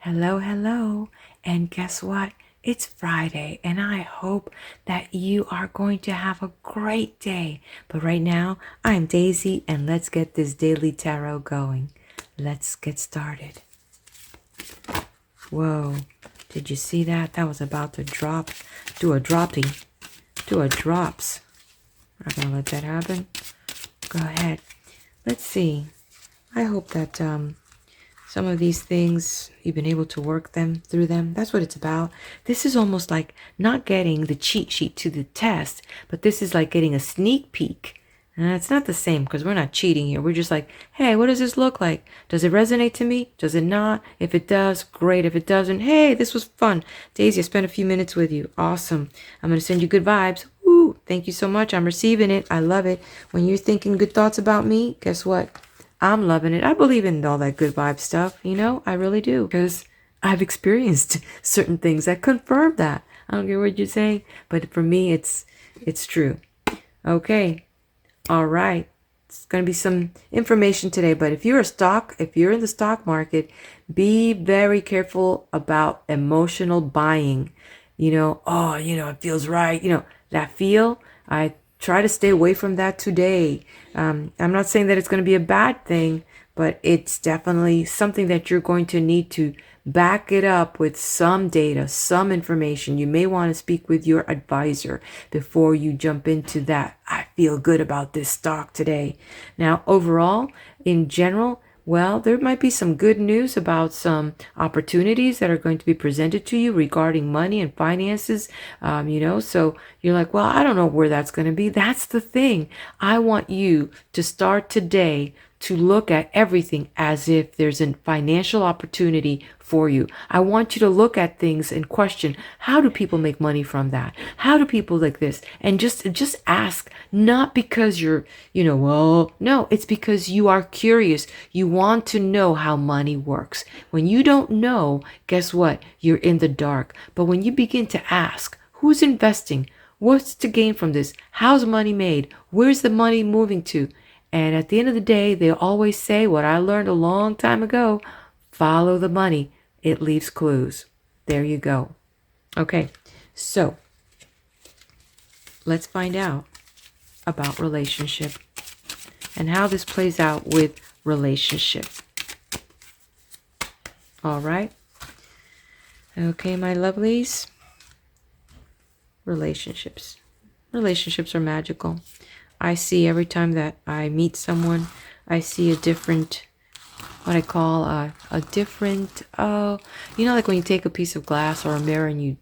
Hello, hello. And guess what? It's Friday, and I hope that you are going to have a great day. But right now, I'm Daisy, and let's get this daily tarot going. Let's get started. Whoa, did you see that? That was about to drop, do a drops. I'm not gonna let that happen. Go ahead. Let's see. I hope that some of these things you've been able to work them through them. That's what it's about. This is almost like not getting the cheat sheet to the test, but this is like getting a sneak peek. And it's not the same because we're not cheating here. We're just like, hey, what does this look like? Does it resonate to me? Does it not? If it does, great. If it doesn't, hey, this was fun. Daisy, I spent a few minutes with you. Awesome. I'm going to send you good vibes. Woo, thank you so much. I'm receiving it. I love it. When you're thinking good thoughts about me, guess what? I'm loving it. I believe in all that good vibe stuff, I really do, because I've experienced certain things that confirm that. I don't care what you're saying, but for me, it's true. Okay, all right. It's going to be some information today, but if you're in the stock market, be very careful about emotional buying. It feels right. That feel, I try to stay away from that today. I'm not saying that it's going to be a bad thing, but it's definitely something that you're going to need to back it up with some data, some information. You may want to speak with your advisor before you jump into that. I feel good about this stock today. Now, overall, in general, well, there might be some good news about some opportunities that are going to be presented to you regarding money and finances. So you're like, well, I don't know where that's going to be. That's the thing. I want you to start today to look at everything as if there's a financial opportunity for you. I want you to look at things and question, how do people make money from that? How do people like this? And just ask, not because well, no, it's because you are curious. You want to know how money works. When you don't know, guess what? You're in the dark. But when you begin to ask, who's investing? What's to gain from this? How's money made? Where's the money moving to? And at the end of the day, they always say what I learned a long time ago, follow the money. It leaves clues. There you go. Okay, so let's find out about relationship and how this plays out with relationship. All right. Okay, my lovelies. Relationships. Relationships are magical. I see every time that I meet someone, I see a different, what I call a different, like when you take a piece of glass or a mirror and you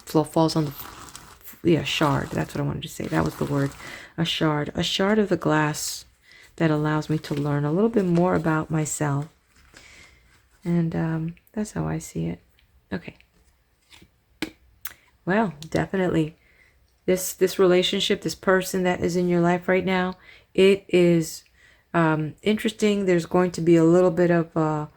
falls on the shard. That's what I wanted to say. That was the word, a shard of the glass that allows me to learn a little bit more about myself. And that's how I see it. Okay. Well, definitely. This relationship, this person that is in your life right now, it is interesting. There's going to be a little bit of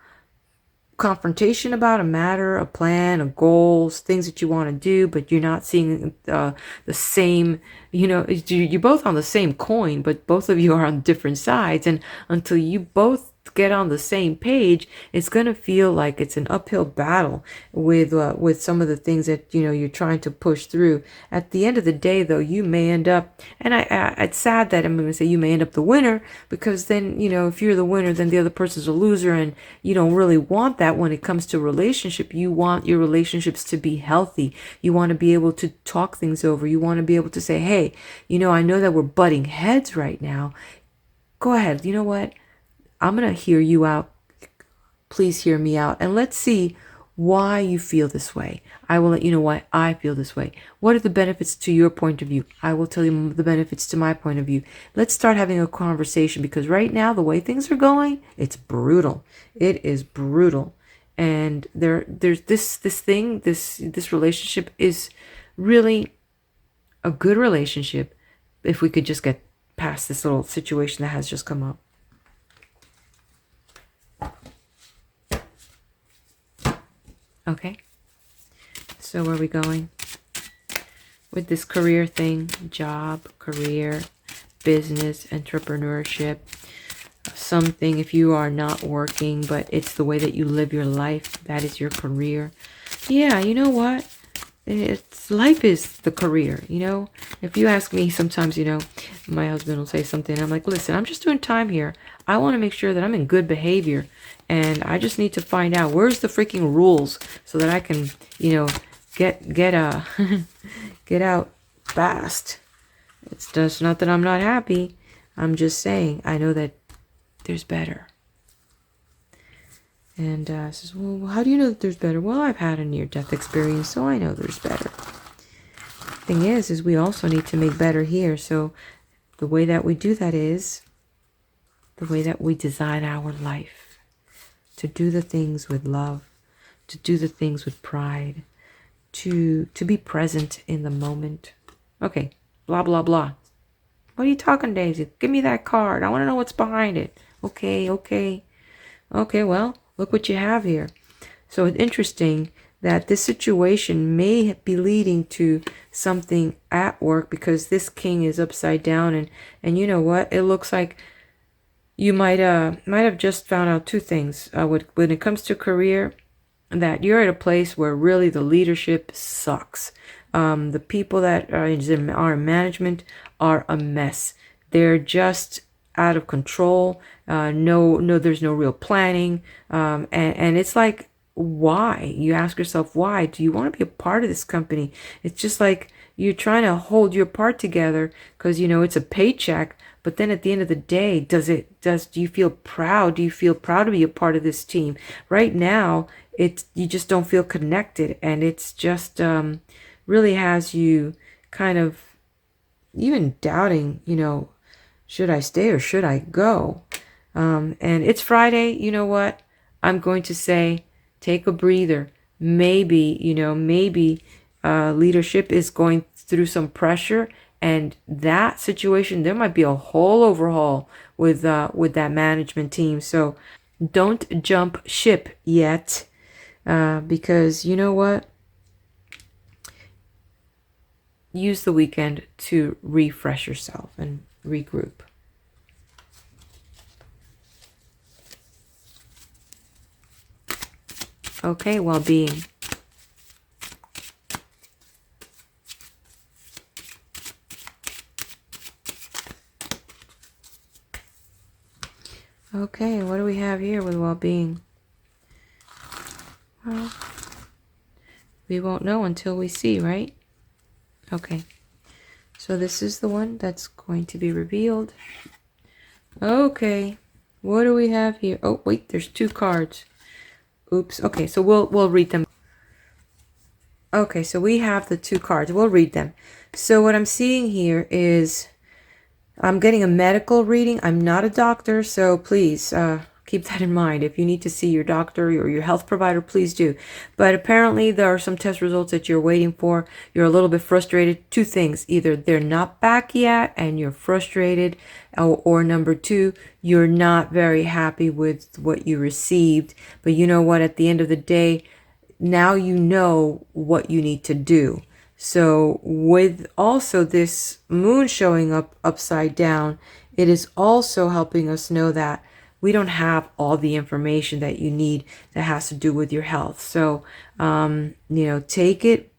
confrontation about a matter, a plan, a goals, things that you want to do, but you're not seeing the same, you're both on the same coin, but both of you are on different sides. And until you both get on the same page, it's going to feel like it's an uphill battle with some of the things that you're trying to push through. At the end of the day, though, you may end up, and it's sad that I'm going to say you may end up the winner, because then if you're the winner, then the other person's a loser, and you don't really want that. When it comes to relationship, you want your relationships to be healthy. You want to be able to talk things over. You want to be able to say, hey, I know that we're butting heads right now. Go ahead. You know what? I'm going to hear you out. Please hear me out. And let's see why you feel this way. I will let you know why I feel this way. What are the benefits to your point of view? I will tell you the benefits to my point of view. Let's start having a conversation, because right now, the way things are going, it's brutal. It is brutal. And there's this relationship is really a good relationship if we could just get past this little situation that has just come up. Okay, so where are we going with this career thing? Job, career, business, entrepreneurship, something, if you are not working, but it's the way that you live your life, that is your career. Yeah, you know what? It's life is the career, you know. If you ask me sometimes, you know, my husband will say something. I'm like, listen, I'm just doing time here. I want to make sure that I'm in good behavior. And I just need to find out where's the freaking rules so that I can, you know, get get out fast. It's just not that I'm not happy. I'm just saying I know that there's better. And says, well, how do you know that there's better? Well, I've had a near-death experience, so I know there's better. Thing is we also need to make better here. So the way that we do that is the way that we design our life. To do the things with love. To do the things with pride. To be present in the moment. Okay, blah, blah, blah. What are you talking, Daisy? Give me that card. I want to know what's behind it. Okay. Okay, well, look what you have here. So it's interesting that this situation may be leading to something at work because this king is upside down. And you know what? It looks like you might have just found out two things. When it comes to career, that you're at a place where really the leadership sucks. The people that are in management are a mess. They're just out of control. No, there's no real planning. And it's like, why? You ask yourself, why? Do you want to be a part of this company? It's just like you're trying to hold your part together because, you know, it's a paycheck. But then at the end of the day, do you feel proud? Do you feel proud to be a part of this team? Right now, you just don't feel connected. And it's just really has you kind of even doubting, you know, should I stay or should I go? And it's Friday. You know what? I'm going to say, take a breather. Maybe, you know, leadership is going through some pressure, and that situation, there might be a whole overhaul with that management team. So don't jump ship yet, because you know what? Use the weekend to refresh yourself and regroup. Okay, well-being. Okay, what do we have here with well-being? Well, we won't know until we see, right? Okay, so this is the one that's going to be revealed. Okay, what do we have here? Oh, wait, there's two cards. Oops. Okay, so we'll read them. Okay, so we have the two cards. We'll read them. So what I'm seeing here is I'm getting a medical reading. I'm not a doctor, so please keep that in mind. If you need to see your doctor or your health provider, please do. But apparently there are some test results that you're waiting for. You're a little bit frustrated. Two things. Either they're not back yet and you're frustrated, or number two, you're not very happy with what you received. But you know what? At the end of the day, now you know what you need to do. So with also this moon showing up upside down, it is also helping us know that we don't have all the information that you need that has to do with your health. So, you know, take it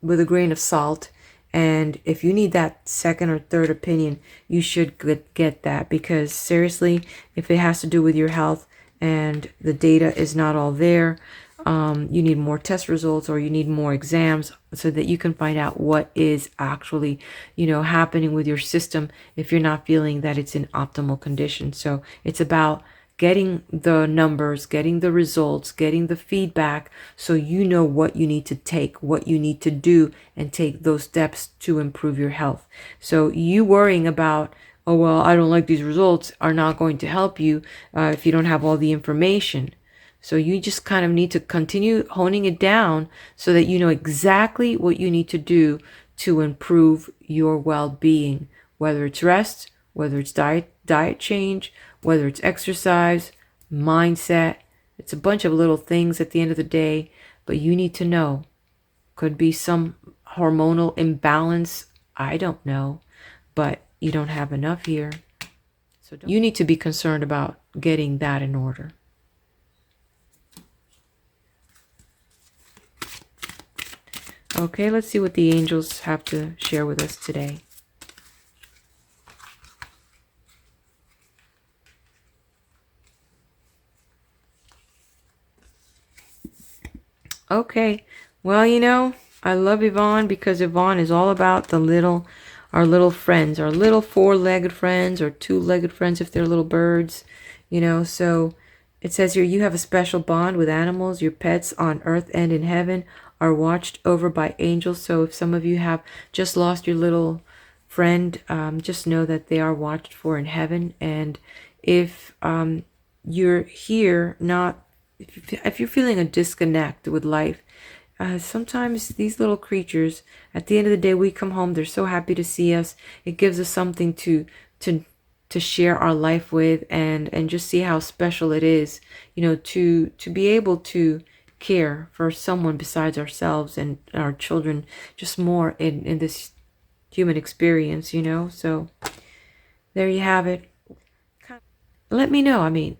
with a grain of salt. And if you need that second or third opinion, you should get that, because seriously, if it has to do with your health and the data is not all there, you need more test results or you need more exams so that you can find out what is actually, you know, happening with your system if you're not feeling that it's in optimal condition. So it's about getting the numbers, getting the results, getting the feedback, so you know what you need to take, what you need to do, and take those steps to improve your health. So you worrying about, oh, well, I don't like these results, are not going to help you if you don't have all the information. So you just kind of need to continue honing it down so that you know exactly what you need to do to improve your well-being, whether it's rest, whether it's diet change, whether it's exercise, mindset. It's a bunch of little things at the end of the day, but you need to know. Could be some hormonal imbalance. I don't know, but you don't have enough here. So you need to be concerned about getting that in order. Okay, let's see what the angels have to share with us today. Okay, well, you know, I love Yvonne because Yvonne is all about our little friends, our little four-legged friends or two-legged friends if they're little birds, you know. So it says here, you have a special bond with animals. Your pets on earth and in heaven are watched over by angels. So if some of you have just lost your little friend, just know that they are watched for in heaven. And if you're here not if you're feeling a disconnect with life, sometimes these little creatures, at the end of the day, we come home, they're so happy to see us. It gives us something to to share our life with, and just see how special it is, you know, to be able to care for someone besides ourselves and our children, just more in this human experience, you know. So there you have it. Let me know. I mean,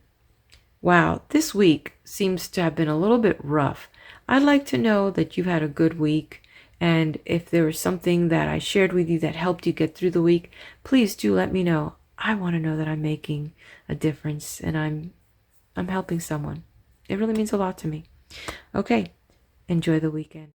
wow, this week seems to have been a little bit rough. I'd like to know that you've had a good week, and if there was something that I shared with you that helped you get through the week, please do let me know. I want to know that I'm making a difference and I'm helping someone. It really means a lot to me. Okay, enjoy the weekend.